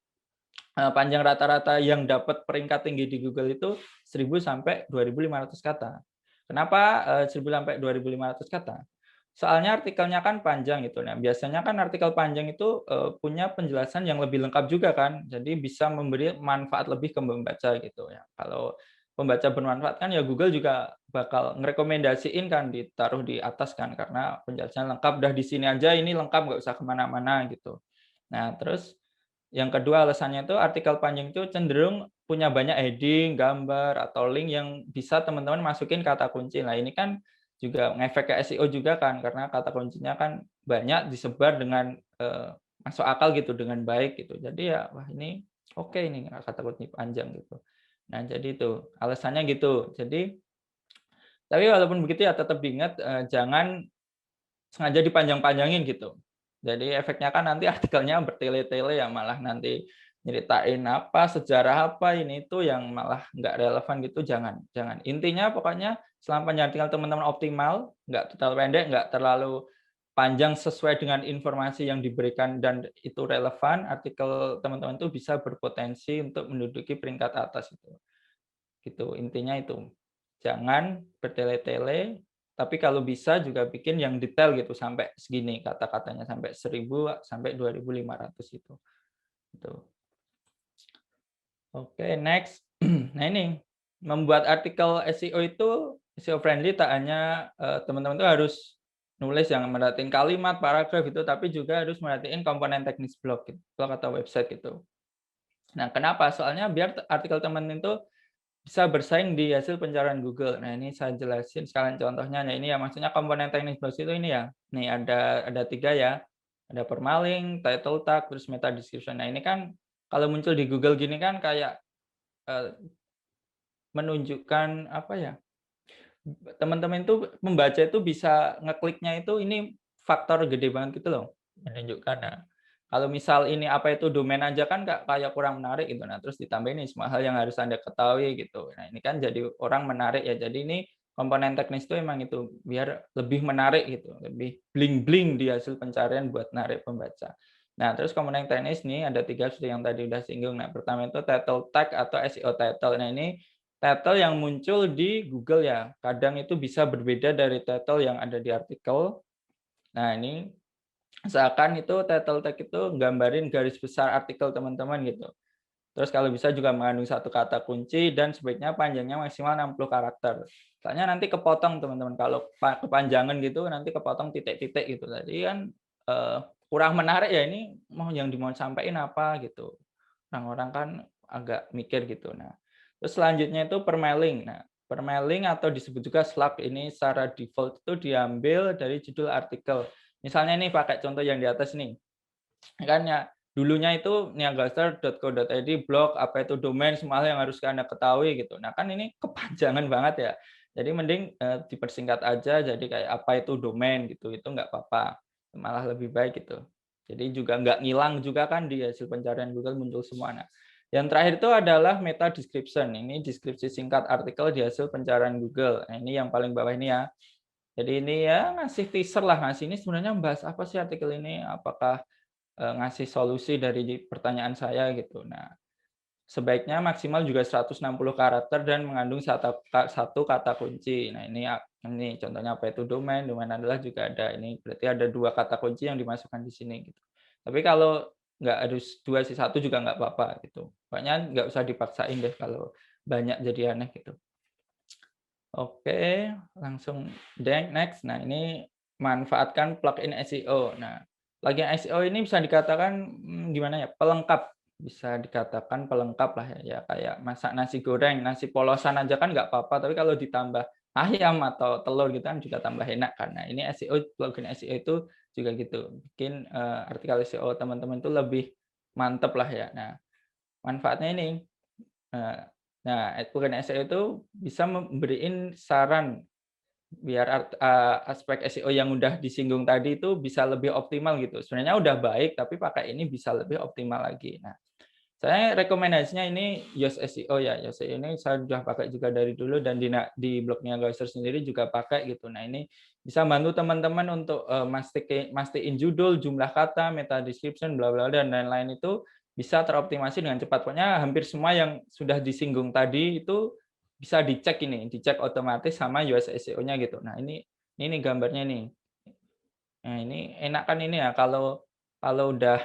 panjang rata-rata yang dapat peringkat tinggi di Google itu 1.000 sampai 2.500 kata. Kenapa 1.000 sampai 2.500 kata? Soalnya artikelnya kan panjang gitu. Nah, biasanya kan artikel panjang itu punya penjelasan yang lebih lengkap juga kan. Jadi bisa memberi manfaat lebih ke pembaca gitu ya. Kalau pembaca bermanfaat kan ya Google juga bakal ngerekomendasiin kan ditaruh di atas kan karena penjelasannya lengkap. Udah di sini aja ini lengkap nggak usah kemana-mana gitu. Nah, terus yang kedua alasannya itu artikel panjang itu cenderung punya banyak heading, gambar, atau link yang bisa teman-teman masukin kata kunci. Nah, ini kan juga ngefek ke SEO juga kan, karena kata kuncinya kan banyak disebar dengan masuk akal gitu, dengan baik gitu. Jadi ya, wah ini oke ini kata kunci panjang gitu. Nah, jadi itu alasannya gitu. Jadi, tapi walaupun begitu ya tetap diingat jangan sengaja dipanjang-panjangin gitu. Jadi efeknya kan nanti artikelnya bertele-tele ya, malah nanti nyeritain apa, sejarah apa, ini itu yang malah nggak relevan gitu, jangan. Jangan. Intinya pokoknya selama panjang artikel teman-teman optimal, nggak terlalu pendek, nggak terlalu panjang sesuai dengan informasi yang diberikan dan itu relevan, artikel teman-teman itu bisa berpotensi untuk menduduki peringkat atas itu. Gitu, intinya itu. Jangan bertele-tele, tapi kalau bisa juga bikin yang detail gitu sampai segini kata-katanya sampai 1.000 sampai 2.500 itu. Gitu. Oke, next. Nah ini membuat artikel SEO itu SEO friendly tak hanya teman-teman itu harus nulis yang merhatiin kalimat, paragraf itu, tapi juga harus merhatiin komponen teknis blog, gitu, blog atau website gitu. Nah, kenapa? Soalnya biar artikel teman itu bisa bersaing di hasil pencarian Google. Nah, ini saya jelasin sekalian contohnya. Nah, ini ya maksudnya komponen teknis blog itu ini ya. Nih ada 3 ya. Ada permalink, title tag, terus meta description. Nah, ini kan kalau muncul di Google gini kan kayak menunjukkan apa ya? Teman-teman itu membaca itu bisa ngekliknya itu ini faktor gede banget gitu loh. Menunjukkan. Nah, kalau misal ini apa itu domain aja kan kayak kurang menarik gitu. Nah, terus ditambahin ini semua hal yang harus Anda ketahui gitu. Nah, ini kan jadi orang menarik ya. Jadi ini komponen teknis itu emang itu biar lebih menarik gitu, lebih bling-bling di hasil pencarian buat narik pembaca. Nah, terus komponen teknis nih ada 3 seperti yang tadi udah singgung. Nah, pertama itu title tag atau SEO title. Nah, ini title yang muncul di Google ya. Kadang itu bisa berbeda dari title yang ada di artikel. Nah, ini seakan itu title tag itu gambarin garis besar artikel teman-teman gitu. Terus kalau bisa juga mengandung satu kata kunci dan sebaiknya panjangnya maksimal 60 karakter. Soalnya nanti kepotong teman-teman. Kalau kepanjangan gitu nanti kepotong titik-titik gitu. Tadi kan kurang menarik ya, ini mau yang mau sampaikan apa gitu. Orang-orang kan agak mikir gitu. Nah, terus selanjutnya itu permailing. Nah, permailing atau disebut juga slug ini secara default itu diambil dari judul artikel. Misalnya nih pakai contoh yang di atas nih. Kan ya dulunya itu niagaster.co.id blog apa itu domain semua hal yang harus Anda ketahui gitu. Nah, kan ini kepanjangan banget ya. Jadi mending dipersingkat aja jadi kayak apa itu domain gitu. Itu nggak apa-apa. Malah lebih baik gitu. Jadi juga nggak ngilang juga kan di hasil pencarian Google muncul semua. Nah, yang terakhir itu adalah meta description. Ini deskripsi singkat artikel di hasil pencarian Google. Nah, ini yang paling bawah ini ya. Jadi ini ya ngasih teaser lah, ngasih ini sebenarnya membahas apa sih artikel ini, apakah ngasih solusi dari pertanyaan saya gitu. Nah, sebaiknya maksimal juga 160 karakter dan mengandung satu kata kunci. Nah, ini contohnya apa itu domain. Domain adalah juga ada ini berarti ada 2 kata kunci yang dimasukkan di sini gitu. Tapi kalau nggak harus 2 sih, 1 juga nggak apa-apa gitu. Pokoknya nggak usah dipaksain deh kalau banyak jadi aneh gitu. Oke, langsung next. Nah, ini manfaatkan plugin SEO. Nah, plugin SEO ini bisa dikatakan gimana ya? Pelengkap, bisa dikatakan pelengkap lah ya. Ya kayak masak nasi goreng, nasi polosan aja kan nggak apa-apa, tapi kalau ditambah ayam atau telur gitu kan juga tambah enak kan. Nah, ini SEO plugin SEO itu juga gitu. Bikin artikel SEO teman-teman itu lebih mantep lah ya. Nah, manfaatnya ini nah, plugin SEO itu bisa memberiin saran biar aspek SEO yang udah disinggung tadi itu bisa lebih optimal gitu. Sebenarnya udah baik, tapi pakai ini bisa lebih optimal lagi. Nah, saya rekomendasinya ini Yoast SEO ya. Yoast SEO ini saya sudah pakai juga dari dulu dan di blognya Niagaster sendiri juga pakai gitu. Nah, ini bisa bantu teman-teman untuk mastiin judul, jumlah kata, meta description, bla bla dan lain-lain itu bisa teroptimasi dengan cepat. Pokoknya hampir semua yang sudah disinggung tadi itu bisa dicek otomatis sama Yoast SEO-nya gitu. Nah, ini gambarnya nih. Nah, ini enak kan ini ya kalau udah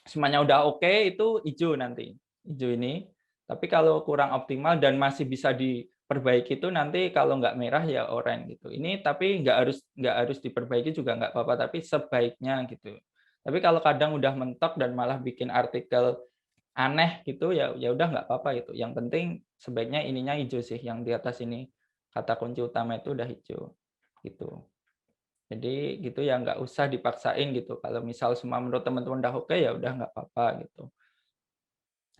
semuanya udah oke itu hijau nanti. Hijau ini. Tapi kalau kurang optimal dan masih bisa diperbaiki itu nanti kalau nggak merah ya oranye gitu. Ini tapi nggak harus diperbaiki juga nggak apa-apa, tapi sebaiknya gitu. Tapi kalau kadang udah mentok dan malah bikin artikel aneh gitu ya ya udah nggak apa-apa gitu. Yang penting sebaiknya ininya hijau sih, yang di atas ini kata kunci utama itu udah hijau gitu. Jadi gitu ya nggak usah dipaksain gitu. Kalau misal semua menurut teman-teman udah oke ya udah nggak apa-apa gitu.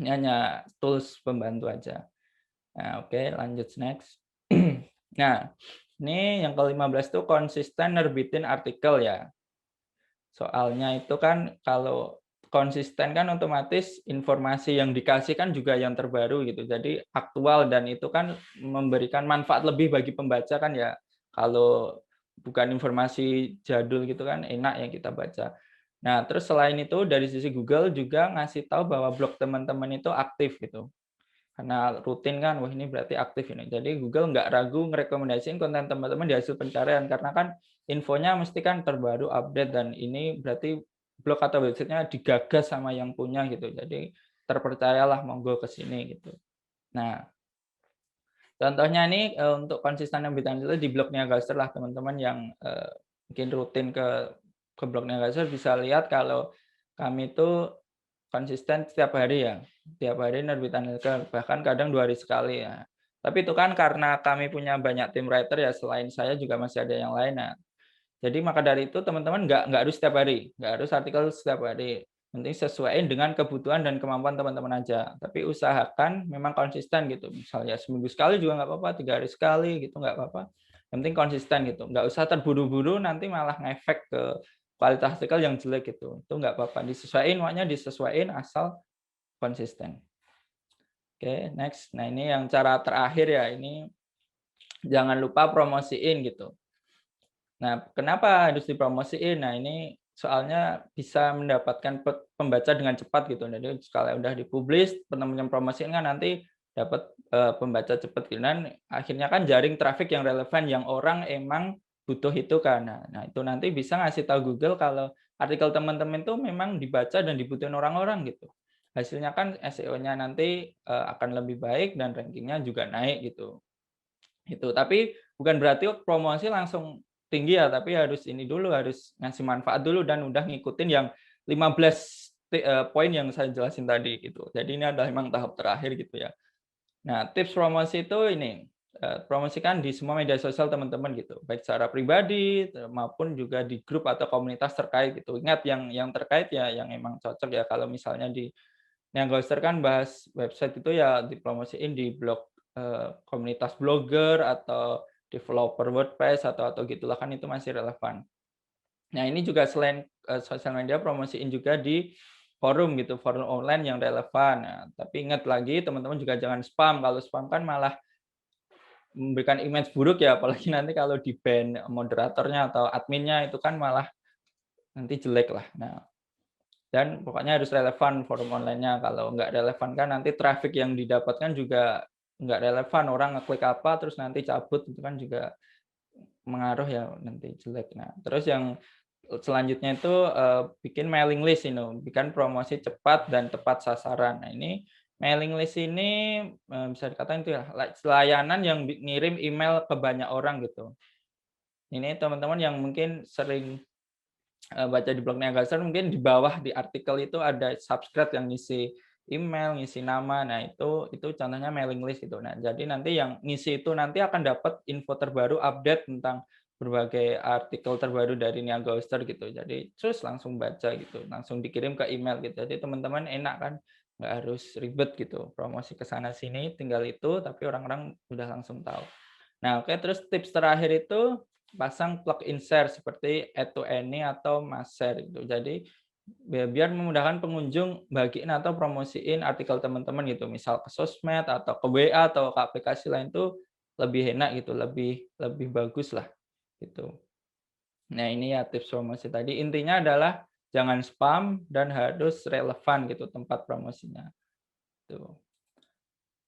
Ini hanya tools pembantu aja. Nah, oke, lanjut next. Nah, ini yang ke-15 tuh konsisten nerbitin artikel ya. Soalnya itu kan kalau konsisten kan otomatis informasi yang dikasih kan juga yang terbaru gitu. Jadi aktual dan itu kan memberikan manfaat lebih bagi pembaca kan ya. Kalau bukan informasi jadul gitu kan enak yang kita baca. Nah, terus selain itu dari sisi Google juga ngasih tahu bahwa blog teman-teman itu aktif gitu. Karena rutin kan, wah ini berarti aktif ini. Jadi Google nggak ragu ngerekomendasiin konten teman-teman di hasil pencarian karena kan infonya mesti kan terbaru, update dan ini berarti blog atau websitenya digagas sama yang punya gitu. Jadi terpercayalah monggo ke sini gitu. Nah, contohnya ini untuk konsisten nembitan itu di blognya Niagaster lah teman-teman yang mungkin rutin ke blognya Niagaster bisa lihat kalau kami itu konsisten setiap hari ya, tiap hari nerbitan artikel, bahkan kadang 2 hari sekali ya. Tapi itu kan karena kami punya banyak tim writer ya, selain saya juga masih ada yang lain. Nah, jadi maka dari itu teman-teman nggak harus setiap hari, nggak harus artikel setiap hari. Penting sesuaiin dengan kebutuhan dan kemampuan teman-teman aja. Tapi usahakan memang konsisten gitu. Misalnya seminggu sekali juga nggak apa-apa, 3 hari sekali gitu nggak apa-apa. Yang penting konsisten gitu. Nggak usah terburu-buru nanti malah ngefek ke kualitas artikel yang jelek gitu. Itu nggak apa-apa. Disesuaiin, makanya disesuaiin asal konsisten. Oke, next. Nah, ini yang cara terakhir ya. Ini jangan lupa promosiin gitu. Nah, kenapa harus dipromosiin? Nah, ini soalnya bisa mendapatkan pembaca dengan cepat gitu. Jadi kalau udah dipublish, teman-teman promosiin kan nanti dapat pembaca cepat gitu. Dan akhirnya kan jaring traffic yang relevan yang orang emang butuh itu kan. Nah, itu nanti bisa ngasih tahu Google kalau artikel teman-teman itu memang dibaca dan dibutuhin orang-orang gitu. Hasilnya kan SEO-nya nanti akan lebih baik dan rankingnya juga naik gitu. Itu. Tapi bukan berarti promosi langsung tinggi ya, tapi harus ini dulu, harus ngasih manfaat dulu dan udah ngikutin yang 15 poin yang saya jelasin tadi gitu. Jadi ini adalah memang tahap terakhir gitu ya. Nah, tips promosi itu ini, promosikan di semua media sosial teman-teman gitu, baik secara pribadi maupun juga di grup atau komunitas terkait gitu. Ingat yang terkait ya yang emang cocok ya. Kalau misalnya di Ghoster kan bahas website itu ya dipromosiin di blog komunitas blogger atau developer WordPress atau gitulah kan itu masih relevan. Nah, ini juga selain sosial media promosiin juga di forum gitu, forum online yang relevan. Nah, tapi ingat lagi teman-teman juga jangan spam. Kalau spam kan malah memberikan image buruk ya, apalagi nanti kalau di-ban moderatornya atau adminnya itu kan malah nanti jelek lah. Nah, dan pokoknya harus relevan forum online-nya. Kalau nggak relevan kan nanti traffic yang didapatkan juga nggak relevan. Orang ngeklik apa terus nanti cabut itu kan juga mengaruh ya nanti jelek. Nah, terus yang selanjutnya itu bikin mailing list ini, bikin promosi cepat dan tepat sasaran. Nah, ini mailing list ini bisa dikatakan itu ya layanan yang ngirim email ke banyak orang gitu. Ini teman-teman yang mungkin sering baca di blognya Gazzer, mungkin di bawah di artikel itu ada subscribe yang ngisi email, ngisi nama. Nah, itu contohnya mailing list gitu. Nah, jadi nanti yang ngisi itu nanti akan dapat info terbaru, update tentang berbagai artikel terbaru dari Niaga Hoster gitu. Jadi terus langsung baca gitu, langsung dikirim ke email gitu. Jadi teman-teman enak kan, nggak harus ribet gitu, promosi ke sana sini, tinggal itu, tapi orang-orang udah langsung tahu. Nah, oke, terus tips terakhir itu pasang plug insert seperti add to any atau mass share gitu. Jadi biar memudahkan pengunjung bagiin atau promosiin artikel teman-teman gitu. Misal ke sosmed atau ke WA atau ke aplikasi lain tuh lebih enak gitu, lebih bagus lah gitu. Nah, ini ya tips promosi tadi. Intinya adalah jangan spam dan harus relevan gitu tempat promosinya. Tuh.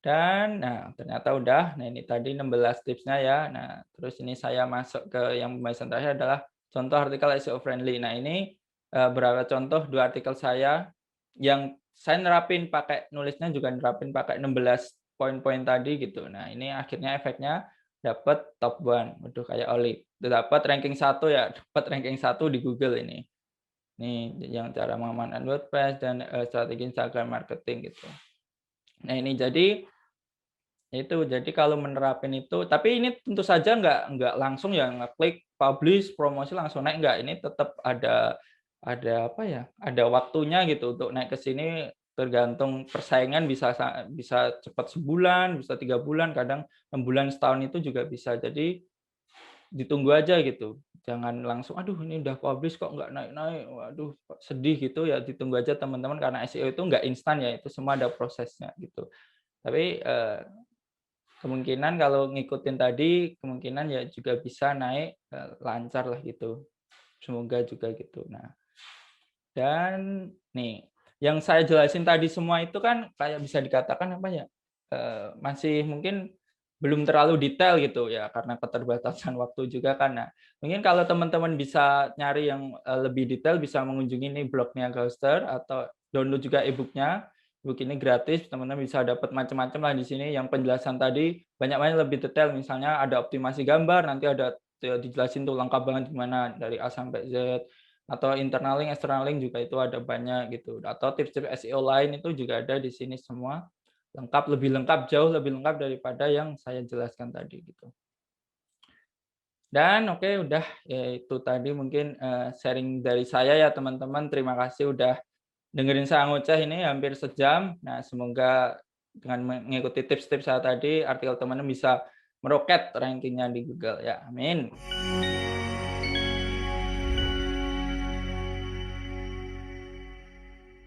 Dan nah ternyata udah. Nah, ini tadi 16 tipsnya ya. Nah, terus ini saya masuk ke yang pembahasan terakhir adalah contoh artikel SEO friendly. Nah, ini beberapa contoh 2 artikel saya yang saya nerapin pakai nulisnya juga nerapin pakai 16 poin-poin tadi gitu. Nah, ini akhirnya efeknya dapat top 1. Waduh kayak Oli. Dapat ranking 1 ya, dapat ranking 1 di Google ini. Ini yang cara mengamankan WordPress dan strategi Instagram marketing gitu. Nah, ini jadi jadi kalau menerapin itu, tapi ini tentu saja nggak langsung ya ngeklik publish promosi langsung naik, nggak. Ini tetap ada apa ya, ada waktunya gitu untuk naik ke sini, tergantung persaingan bisa cepat sebulan, bisa 3 bulan, kadang 6 bulan, setahun itu juga bisa. Jadi ditunggu aja gitu, jangan langsung, "Aduh ini udah publish kok nggak naik-naik, waduh kok sedih," gitu ya. Ditunggu aja teman-teman karena SEO itu nggak instan ya, itu semua ada prosesnya gitu. Tapi kemungkinan kalau ngikutin tadi, kemungkinan ya juga bisa naik, lancar lah gitu. Semoga juga gitu. Nah, dan nih, yang saya jelasin tadi semua itu kan kayak bisa dikatakan apa ya, masih mungkin belum terlalu detail gitu ya, karena keterbatasan waktu juga kan. Nah, mungkin kalau teman-teman bisa nyari yang, lebih detail bisa mengunjungi nih blognya Ghoster atau download juga e-book-nya. E-book ini gratis, teman-teman bisa dapat macam-macam lah di sini. Yang penjelasan tadi banyak lebih detail, misalnya ada optimasi gambar, nanti ada dijelasin tuh lengkap banget gimana dari A sampai Z, atau internal link, external link juga itu ada banyak gitu. Atau tips-tips SEO lain itu juga ada di sini semua. Lengkap, lebih lengkap, jauh lebih lengkap daripada yang saya jelaskan tadi gitu. Dan oke, udah ya itu tadi mungkin sharing dari saya ya teman-teman. Terima kasih udah dengerin saya ngoceh ini hampir sejam. Nah, semoga dengan mengikuti tips-tips saya tadi, artikel teman-teman bisa meroket rankingnya di Google ya. Amin.